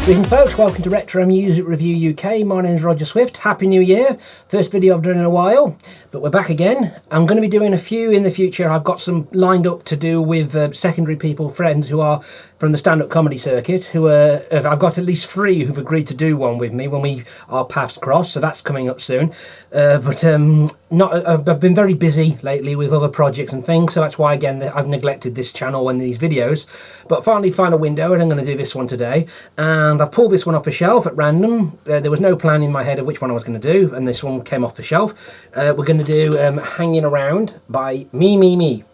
Greetings folks, welcome to Retro Music Review UK. My name is Roger Swift. Happy New Year. First video I've done in a while, but we're back again. I'm going to be doing a few in the future. I've got some lined up to do with secondary people, friends who are from the stand-up comedy circuit, I've got at least 3 who've agreed to do one with me when our paths cross, so that's coming up soon. I've been very busy lately with other projects and things, so that's why again I've neglected this channel and these videos. But finally found a window and I'm going to do this one today. And I've pulled this one off the shelf at random. There was no plan in my head of which one I was going to do, and this one came off the shelf. We're going to do Hanging Around by Me.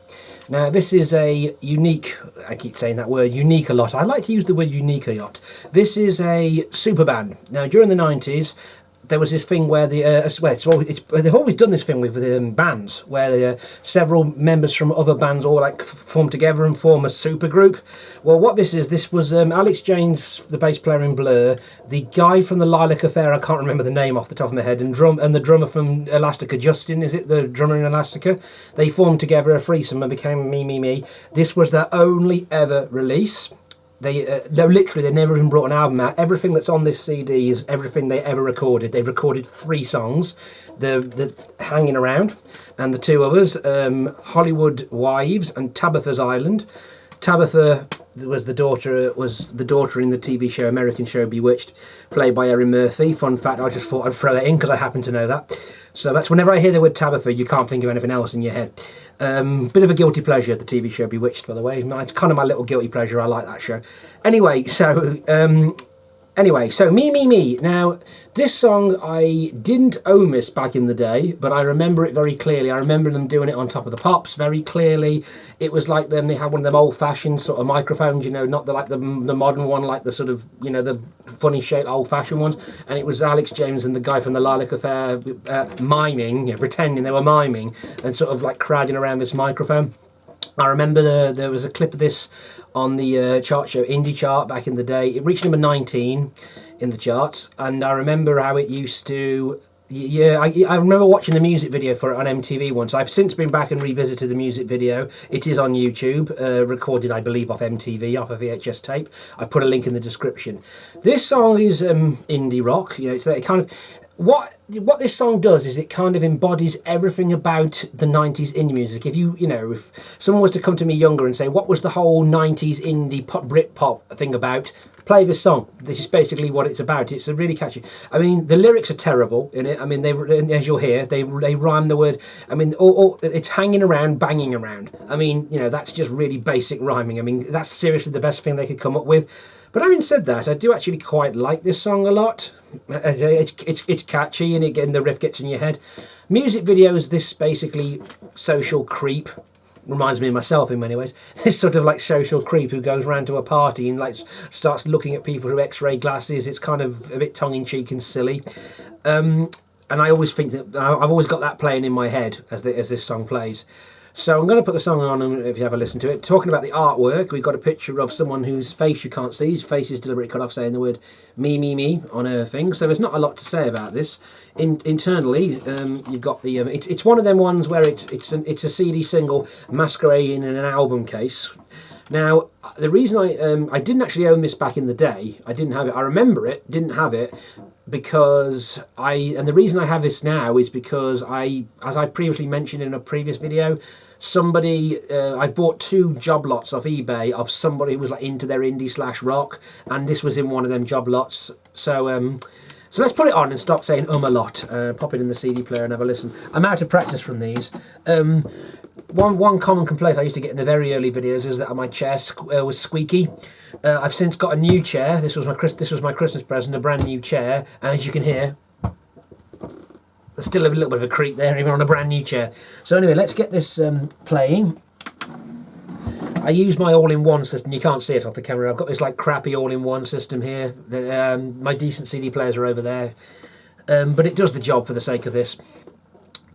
Now this is a unique, I keep saying that word, unique a lot. I like to use the word unique a lot. This is a super band. Now during the 90s, there was this thing where they've always done this thing with bands where several members from other bands all form together and form a super group. Well, what this was Alex James, the bass player in Blur, the guy from the Lilac Affair, I can't remember the name off the top of my head, and the drummer from Elastica, Justin, is it the drummer in Elastica? They formed together a threesome and became Me. This was their only ever release. They never even brought an album out. Everything that's on this CD is everything they ever recorded. They recorded 3 songs, the Hanging Around, and the 2 others, Hollywood Wives and Tabitha's Island. Tabitha was the daughter in the TV show, American show Bewitched, played by Erin Murphy. Fun fact, I just thought I'd throw that in because I happen to know that. So that's whenever I hear the word Tabitha, you can't think of anything else in your head. Bit of a guilty pleasure, the TV show Bewitched, by the way. It's kind of my little guilty pleasure. I like that show. Anyway, so Me. Now, this song, I didn't own this back in the day, but I remember it very clearly. I remember them doing it on Top of the Pops very clearly. It was like they had one of them old-fashioned sort of microphones, not the modern one, like the sort of, the funny shaped old-fashioned ones. And it was Alex James and the guy from the Lilac Affair miming, pretending they were miming and sort of like crowding around this microphone. I remember there was a clip of this on the chart show Indie Chart back in the day. It reached number 19 in the charts, and I remember how it used to. I remember watching the music video for it on MTV once. I've since been back and revisited the music video. It is on YouTube, recorded, I believe, off MTV, off a VHS tape. I've put a link in the description. This song is indie rock. It's that kind of. What this song does is it kind of embodies everything about the 90s indie music. If someone was to come to me younger and say, what was the whole 90s indie pop, Britpop thing about? Play this song. This is basically what it's about. It's really catchy. I mean, the lyrics are terrible in it. I mean, as you'll hear, they rhyme the word. I mean, it's hanging around, banging around. I mean, that's just really basic rhyming. I mean, that's seriously the best thing they could come up with. But having said that, I do actually quite like this song a lot. It's catchy, and again, the riff gets in your head. Music videos, this basically social creep, reminds me of myself in many ways. This sort of like social creep who goes round to a party and starts looking at people through X-ray glasses. It's kind of a bit tongue-in-cheek and silly. And I always think that I've always got that playing in my head as this song plays. So I'm going to put the song on, and if you have a listen to it. Talking about the artwork, we've got a picture of someone whose face you can't see. His face is deliberately cut off, saying the word me on a thing. So there's not a lot to say about this. Internally, you've got the. It's one of them ones where it's a CD single masquerading in an album case. Now, the reason I didn't actually own this back in the day, I didn't have it. I remember it, didn't have it. Because and the reason I have this now is because as I previously mentioned in a previous video, I bought 2 job lots off eBay of somebody who was into their indie/rock, and this was in one of them job lots. So let's put it on and stop saying a lot. Pop it in the CD player and have a listen. I'm out of practice from these. One common complaint I used to get in the very early videos is that my chair was squeaky. I've since got a new chair. This was my Christmas present, a brand new chair, and as you can hear, there's still a little bit of a creak there, even on a brand new chair. So anyway, let's get this playing. I use my all-in-one system. You can't see it off the camera. I've got this crappy all-in-one system here. My decent CD players are over there, but it does the job for the sake of this.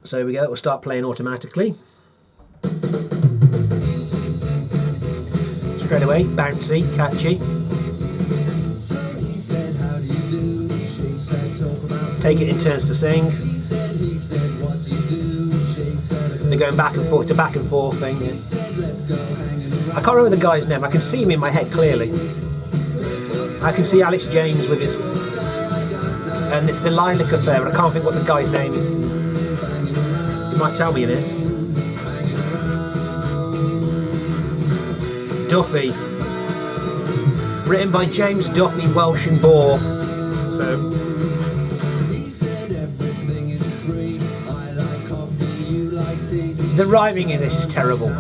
So here we go. It will start playing automatically. Straight away, bouncy, catchy. Take it in turns to sing. They're going back and forth. It's a back and forth thing. I can't remember the guy's name. I can see him in my head clearly. I can see Alex James with his, and it's the Lilac Affair, but I can't think what the guy's name is. You might tell me in it. Duffy. Written by James Duffy, Welsh and Boar. So. The rhyming in this is terrible.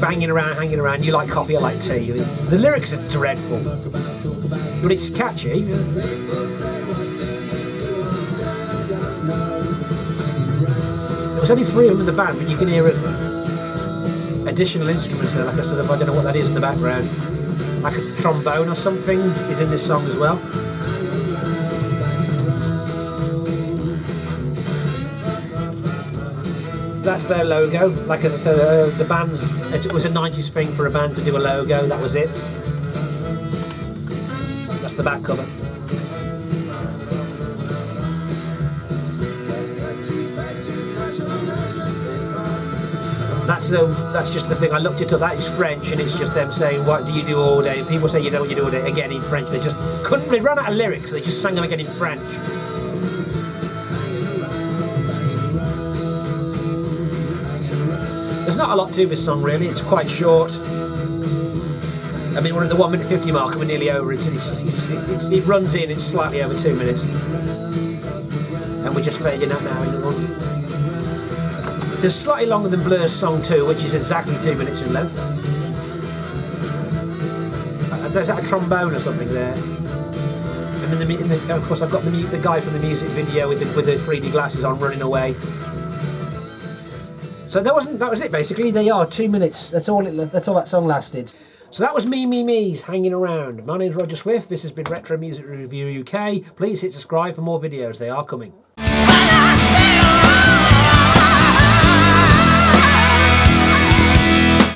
Banging around, hanging around, you like coffee, I like tea. The lyrics are dreadful, but it's catchy. There was only 3 of them in the band, but you can hear additional instruments there, like a sort of, I don't know what that is in the background, like a trombone or something is in this song as well. That's their logo. Like as I said, the band's, it was a 90s thing for a band to do a logo, that was it. That's the back cover. That's just the thing. I looked it up. That is French, and it's just them saying, "What do you do all day?" And people say, "You know what you do all day." Again in French. They just couldn't. They ran out of lyrics. So they just sang them again in French. There's not a lot to this song really. It's quite short. I mean, we're at the 1 minute 50 mark, and we're nearly over. It runs in. It's slightly over 2 minutes, and we're just fading out now. It's slightly longer than Blur's song 2, which is exactly 2 minutes in length. There's that a trombone or something there. And then of course I've got the guy from the music video with the 3D glasses on running away. So that was it basically. They are 2 minutes. That's all that song lasted. So that was Me's hanging around. My name's Roger Swift. This has been Retro Music Review UK. Please hit subscribe for more videos. They are coming.